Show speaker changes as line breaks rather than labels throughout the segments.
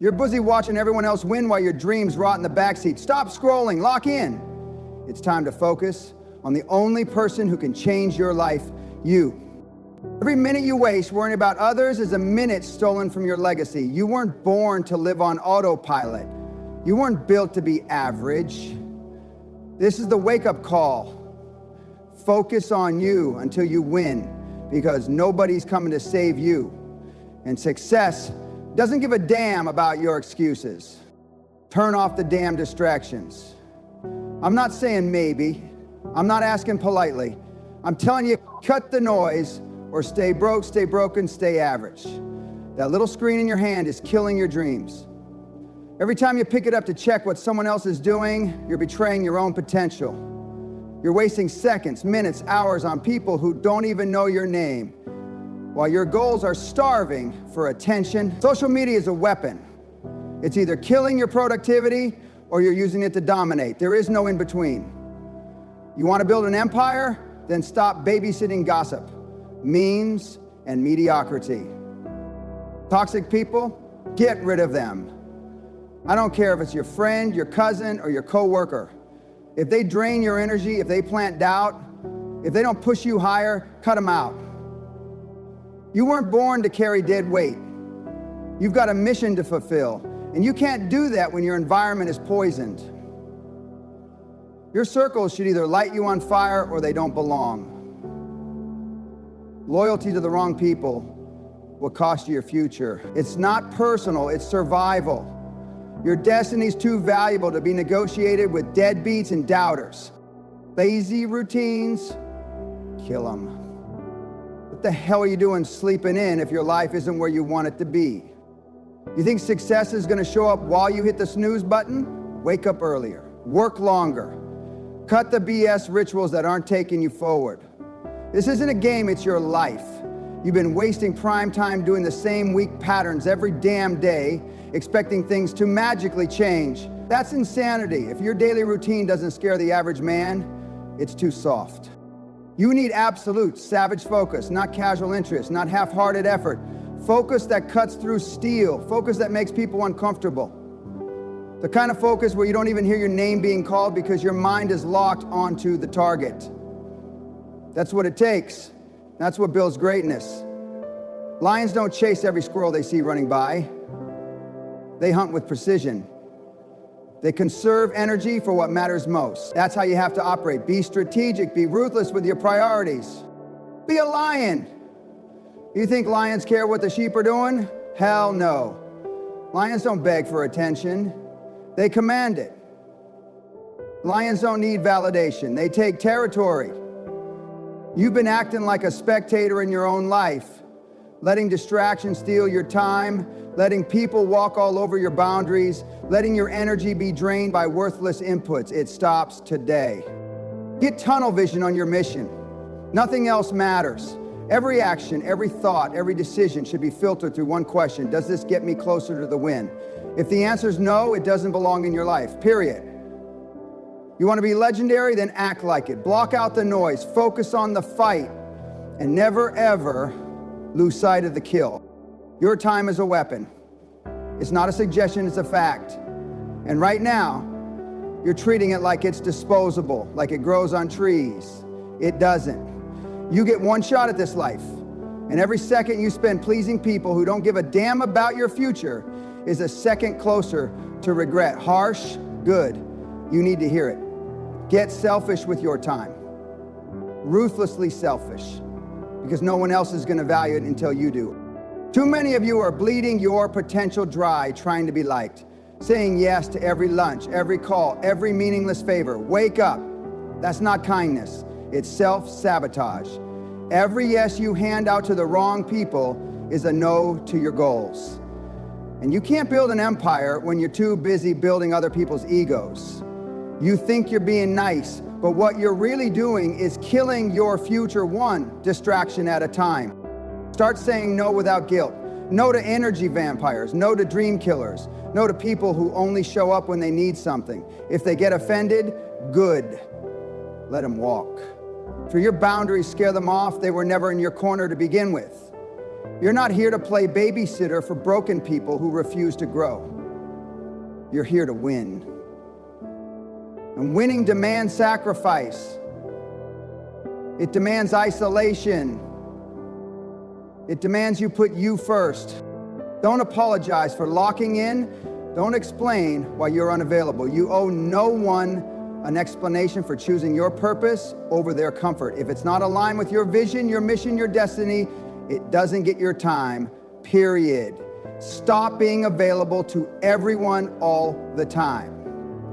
You're busy watching everyone else win while your dreams rot in the backseat. Stop scrolling, lock in. It's time to focus on the only person who can change your life, you. Every minute you waste worrying about others is a minute stolen from your legacy. You weren't born to live on autopilot. You weren't built to be average. This is the wake-up call. Focus on you until you win, because nobody's coming to save you. And success doesn't give a damn about your excuses. Turn off the damn distractions. I'm not saying maybe. I'm not asking politely. I'm telling you, cut the noise or stay broke, stay broken, stay average. That little screen in your hand is killing your dreams. Every time you pick it up to check what someone else is doing, you're betraying your own potential. You're wasting seconds, minutes, hours on people who don't even know your name, while your goals are starving for attention. Social media is a weapon. It's either killing your productivity or you're using it to dominate. There is no in between. You want to build an empire? Then stop babysitting gossip, memes, and mediocrity. Toxic people, get rid of them. I don't care if it's your friend, your cousin, or your coworker. If they drain your energy, if they plant doubt, if they don't push you higher, cut them out. You weren't born to carry dead weight. You've got a mission to fulfill, and you can't do that when your environment is poisoned. Your circles should either light you on fire or they don't belong. Loyalty to the wrong people will cost you your future. It's not personal, it's survival. Your destiny's too valuable to be negotiated with deadbeats and doubters. Lazy routines, kill them. What the hell are you doing sleeping in if your life isn't where you want it to be? You think success is gonna show up while you hit the snooze button? Wake up earlier, work longer. Cut the BS rituals that aren't taking you forward. This isn't a game, it's your life. You've been wasting prime time doing the same weak patterns every damn day, expecting things to magically change. That's insanity. If your daily routine doesn't scare the average man, it's too soft. You need absolute, savage focus, not casual interest, not half-hearted effort. Focus that cuts through steel, focus that makes people uncomfortable. The kind of focus where you don't even hear your name being called because your mind is locked onto the target. That's what it takes. That's what builds greatness. Lions don't chase every squirrel they see running by. They hunt with precision. They conserve energy for what matters most. That's how you have to operate. Be strategic, be ruthless with your priorities. Be a lion. You think lions care what the sheep are doing? Hell no. Lions don't beg for attention. They command it. Lions don't need validation. They take territory. You've been acting like a spectator in your own life, letting distractions steal your time, letting people walk all over your boundaries, letting your energy be drained by worthless inputs. It stops today. Get tunnel vision on your mission. Nothing else matters. Every action, every thought, every decision should be filtered through one question: does this get me closer to the win? If the answer is no, it doesn't belong in your life, period. You want to be legendary? Then act like it. Block out the noise, focus on the fight, and never ever lose sight of the kill. Your time is a weapon. It's not a suggestion, it's a fact. And right now, you're treating it like it's disposable, like it grows on trees. It doesn't. You get one shot at this life, and every second you spend pleasing people who don't give a damn about your future is a second closer to regret. Harsh, good. You need to hear it. Get selfish with your time. Ruthlessly selfish, because no one else is going to value it until you do. Too many of you are bleeding your potential dry trying to be liked, saying yes to every lunch, every call, every meaningless favor. Wake up. That's not kindness. It's self-sabotage. Every yes you hand out to the wrong people is a no to your goals. And you can't build an empire when you're too busy building other people's egos. You think you're being nice, but what you're really doing is killing your future one distraction at a time. Start saying no without guilt. No to energy vampires, no to dream killers, no to people who only show up when they need something. If they get offended, good. Let them walk. For your boundaries scare them off, they were never in your corner to begin with. You're not here to play babysitter for broken people who refuse to grow. You're here to win. And winning demands sacrifice. It demands isolation. It demands you put you first. Don't apologize for locking in. Don't explain why you're unavailable. You owe no one an explanation for choosing your purpose over their comfort. If it's not aligned with your vision, your mission, your destiny, it doesn't get your time, period. Stop being available to everyone all the time.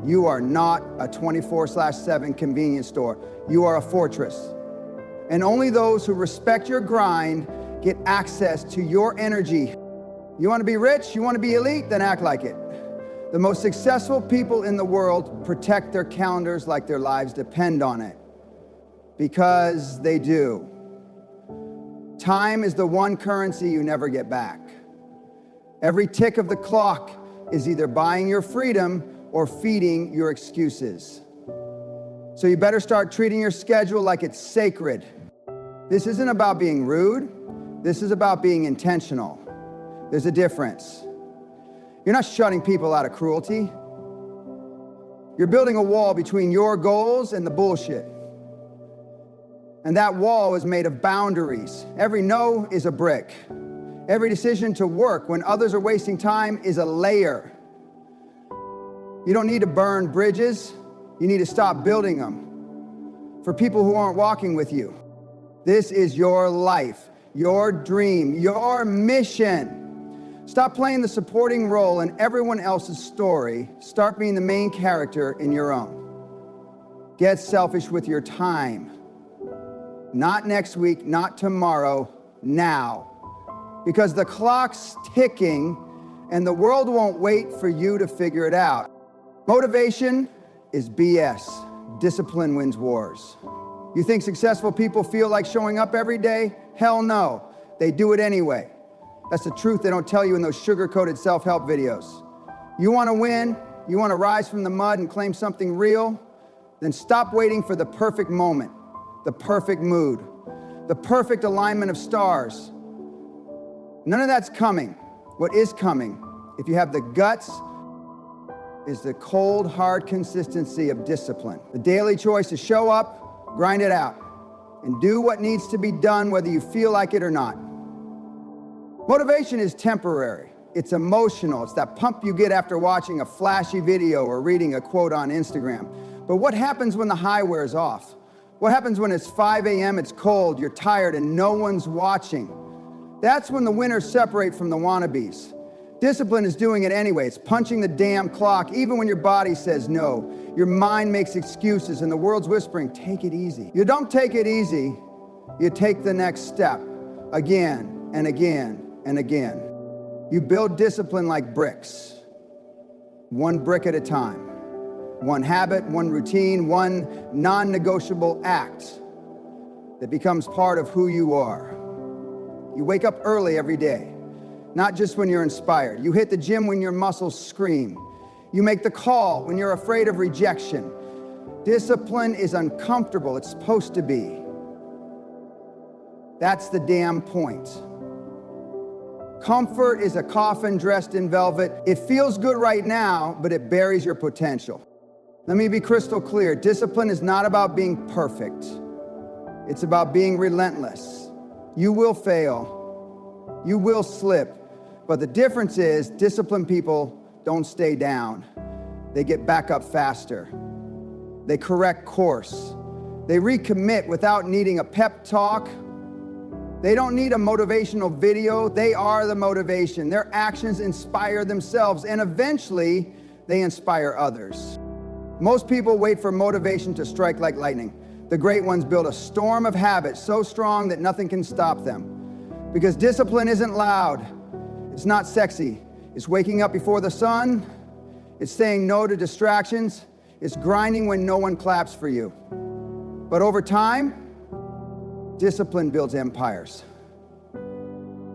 You are not a 24/7 convenience store. You are a fortress. And only those who respect your grind get access to your energy. You want to be rich? You want to be elite? Then act like it. The most successful people in the world protect their calendars like their lives depend on it. Because they do. Time is the one currency you never get back. Every tick of the clock is either buying your freedom or feeding your excuses. So you better start treating your schedule like it's sacred. This isn't about being rude. This is about being intentional. There's a difference. You're not shutting people out of cruelty. You're building a wall between your goals and the bullshit. And that wall is made of boundaries. Every no is a brick. Every decision to work when others are wasting time is a layer. You don't need to burn bridges. You need to stop building them for people who aren't walking with you. This is your life, your dream, your mission. Stop playing the supporting role in everyone else's story. Start being the main character in your own. Get selfish with your time. Not next week, not tomorrow, now. Because the clock's ticking and the world won't wait for you to figure it out. Motivation is BS. Discipline wins wars. You think successful people feel like showing up every day? Hell no. They do it anyway. That's the truth they don't tell you in those sugar-coated self-help videos. You want to win? You want to rise from the mud and claim something real? Then stop waiting for the perfect moment, the perfect mood, the perfect alignment of stars. None of that's coming. What is coming, if you have the guts, is the cold, hard consistency of discipline. The daily choice to show up, grind it out, and do what needs to be done whether you feel like it or not. Motivation is temporary. It's emotional. It's that pump you get after watching a flashy video or reading a quote on Instagram. But what happens when the high wears off? What happens when it's 5 a.m., it's cold, you're tired, and no one's watching? That's when the winners separate from the wannabes. Discipline is doing it anyway. It's punching the damn clock, even when your body says no. Your mind makes excuses, and the world's whispering, take it easy. You don't take it easy. You take the next step, again and again and again. You build discipline like bricks, one brick at a time. One habit, one routine, one non-negotiable act that becomes part of who you are. You wake up early every day, not just when you're inspired. You hit the gym when your muscles scream. You make the call when you're afraid of rejection. Discipline is uncomfortable. It's supposed to be. That's the damn point. Comfort is a coffin dressed in velvet. It feels good right now, but it buries your potential. Let me be crystal clear. Discipline is not about being perfect. It's about being relentless. You will fail. You will slip. But the difference is disciplined people don't stay down. They get back up faster. They correct course. They recommit without needing a pep talk. They don't need a motivational video. They are the motivation. Their actions inspire themselves, and eventually they inspire others. Most people wait for motivation to strike like lightning. The great ones build a storm of habits so strong that nothing can stop them. Because discipline isn't loud. It's not sexy. It's waking up before the sun. It's saying no to distractions. It's grinding when no one claps for you. But over time, discipline builds empires.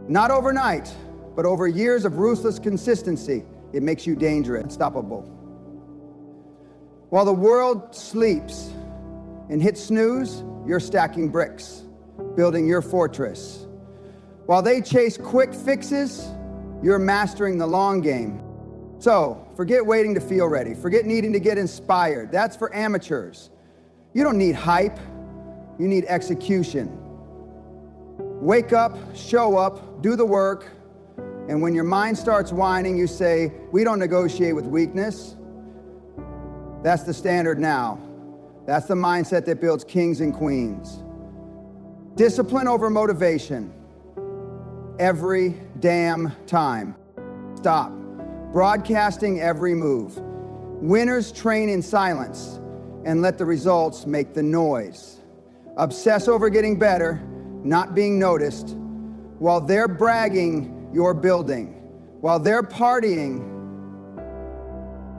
Not overnight, but over years of ruthless consistency, it makes you dangerous, unstoppable. While the world sleeps and hits snooze, you're stacking bricks, building your fortress. While they chase quick fixes, you're mastering the long game. So, forget waiting to feel ready. Forget needing to get inspired. That's for amateurs. You don't need hype. You need execution. Wake up, show up, do the work, and when your mind starts whining, you say, we don't negotiate with weakness. That's the standard now. That's the mindset that builds kings and queens. Discipline over motivation. Every damn time. Stop broadcasting every move. Winners train in silence and let the results make the noise. Obsess over getting better, not being noticed. While they're bragging, you're building. While they're partying,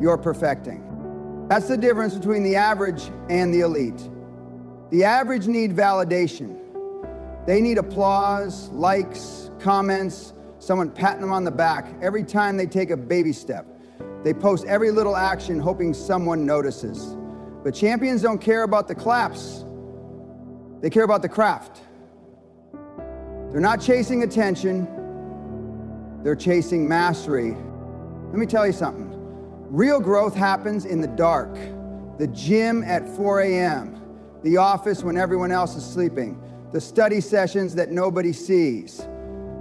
you're perfecting. That's the difference between the average and the elite. The average need validation. They need applause, likes, comments, someone patting them on the back every time they take a baby step. They post every little action hoping someone notices. But champions don't care about the claps. They care about the craft. They're not chasing attention. They're chasing mastery. Let me tell you something. Real growth happens in the dark. The gym at 4 a.m. The office when everyone else is sleeping. The study sessions that nobody sees.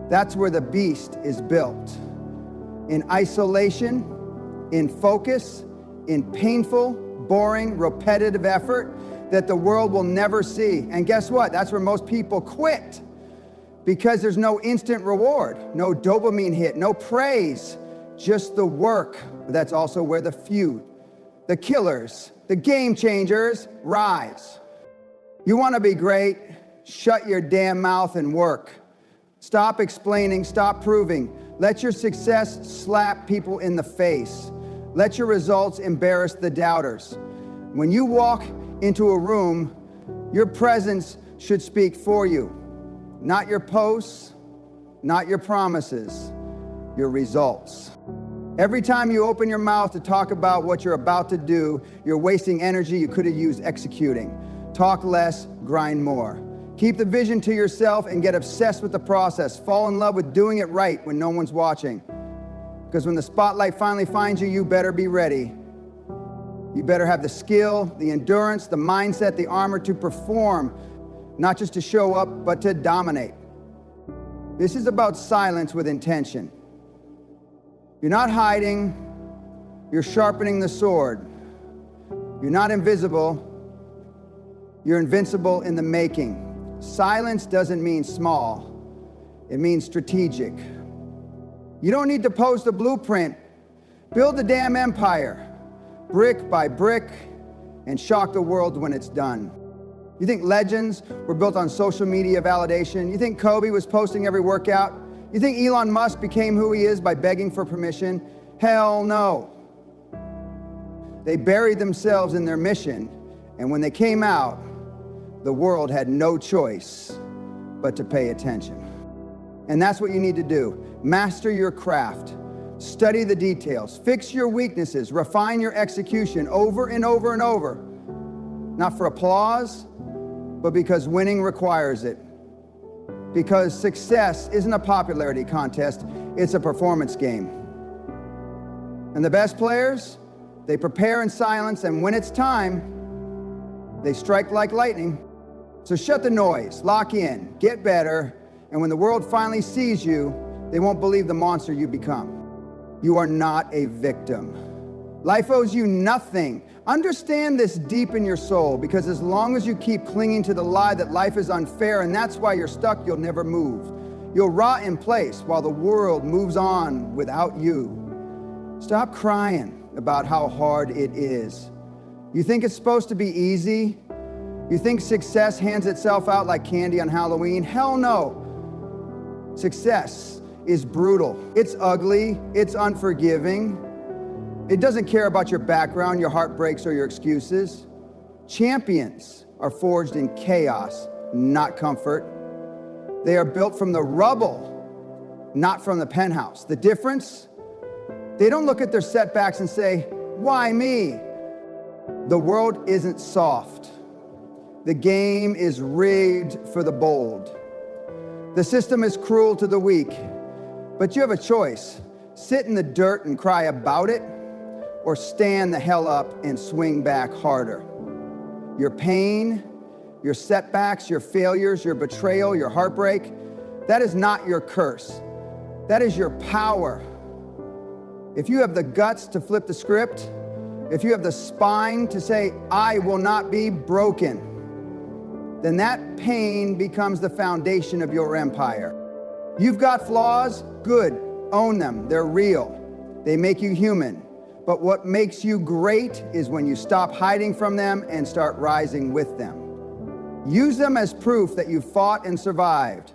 That's where the beast is built. In isolation, in focus, in painful, boring, repetitive effort that the world will never see. And guess what? That's where most people quit. Because there's no instant reward, no dopamine hit, no praise, just the work. That's also where the few, the killers, the game changers rise. You want to be great? Shut your damn mouth and work. Stop explaining, stop proving. Let your success slap people in the face. Let your results embarrass the doubters. When you walk into a room, your presence should speak for you. Not your posts, not your promises, your results. Every time you open your mouth to talk about what you're about to do, you're wasting energy you could have used executing. Talk less, grind more. Keep the vision to yourself and get obsessed with the process. Fall in love with doing it right when no one's watching. Because when the spotlight finally finds you, you better be ready. You better have the skill, the endurance, the mindset, the armor to perform, not just to show up, but to dominate. This is about silence with intention. You're not hiding, you're sharpening the sword. You're not invisible, you're invincible in the making. Silence doesn't mean small, it means strategic. You don't need to post a blueprint. Build the damn empire, brick by brick, and shock the world when it's done. You think legends were built on social media validation? You think Kobe was posting every workout? You think Elon Musk became who he is by begging for permission? Hell no. They buried themselves in their mission, and when they came out, the world had no choice but to pay attention. And that's what you need to do. Master your craft. Study the details. Fix your weaknesses. Refine your execution over and over and over. Not for applause, but because winning requires it. Because success isn't a popularity contest, it's a performance game. And the best players, they prepare in silence, and when it's time, they strike like lightning. So shut the noise, lock in, get better, and when the world finally sees you, they won't believe the monster you become. You are not a victim. Life owes you nothing. Understand this deep in your soul, because as long as you keep clinging to the lie that life is unfair and that's why you're stuck, you'll never move. You'll rot in place while the world moves on without you. Stop crying about how hard it is. You think it's supposed to be easy? You think success hands itself out like candy on Halloween? Hell no. Success is brutal. It's ugly. It's unforgiving. It doesn't care about your background, your heartbreaks, or your excuses. Champions are forged in chaos, not comfort. They are built from the rubble, not from the penthouse. The difference? They don't look at their setbacks and say, why me? The world isn't soft. The game is rigged for the bold. The system is cruel to the weak, but you have a choice. Sit in the dirt and cry about it, or stand the hell up and swing back harder. Your pain, your setbacks, your failures, your betrayal, your heartbreak, that is not your curse. That is your power. If you have the guts to flip the script, if you have the spine to say, I will not be broken, then that pain becomes the foundation of your empire. You've got flaws? Good. Own them. They're real. They make you human. But what makes you great is when you stop hiding from them and start rising with them. Use them as proof that you fought and survived.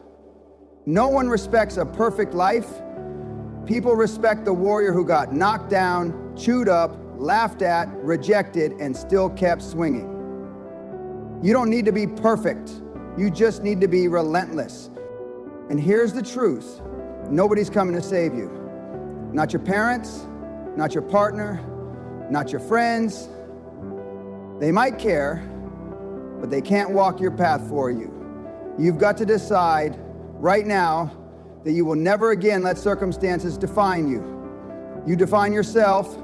No one respects a perfect life. People respect the warrior who got knocked down, chewed up, laughed at, rejected, and still kept swinging. You don't need to be perfect. You just need to be relentless. And here's the truth. Nobody's coming to save you. Not your parents, not your partner, not your friends. They might care, but they can't walk your path for you. You've got to decide right now that you will never again let circumstances define you. You define yourself.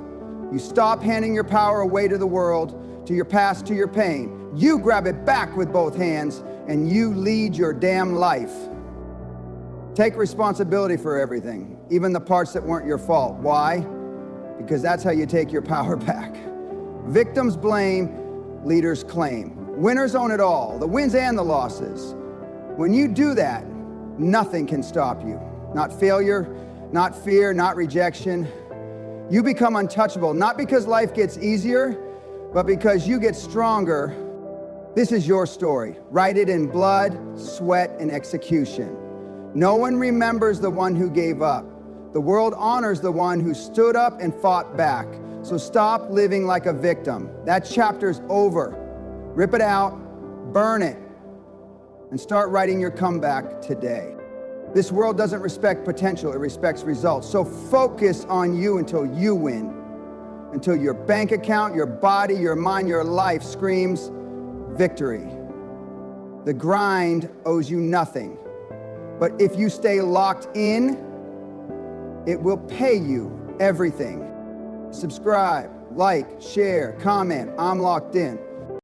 You stop handing your power away to the world, to your past, to your pain. You grab it back with both hands and you lead your damn life. Take responsibility for everything, even the parts that weren't your fault. Why? Because that's how you take your power back. Victims blame, leaders claim. Winners own it all, the wins and the losses. When you do that, nothing can stop you. Not failure, not fear, not rejection. You become untouchable, not because life gets easier, but because you get stronger. This is your story. Write it in blood, sweat, and execution. No one remembers the one who gave up. The world honors the one who stood up and fought back. So stop living like a victim. That chapter's over. Rip it out, burn it, and start writing your comeback today. This world doesn't respect potential, it respects results. So focus on you until you win. Until your bank account, your body, your mind, your life screams victory. The grind owes you nothing. But if you stay locked in, it will pay you everything. Subscribe, like, share, comment. I'm locked in.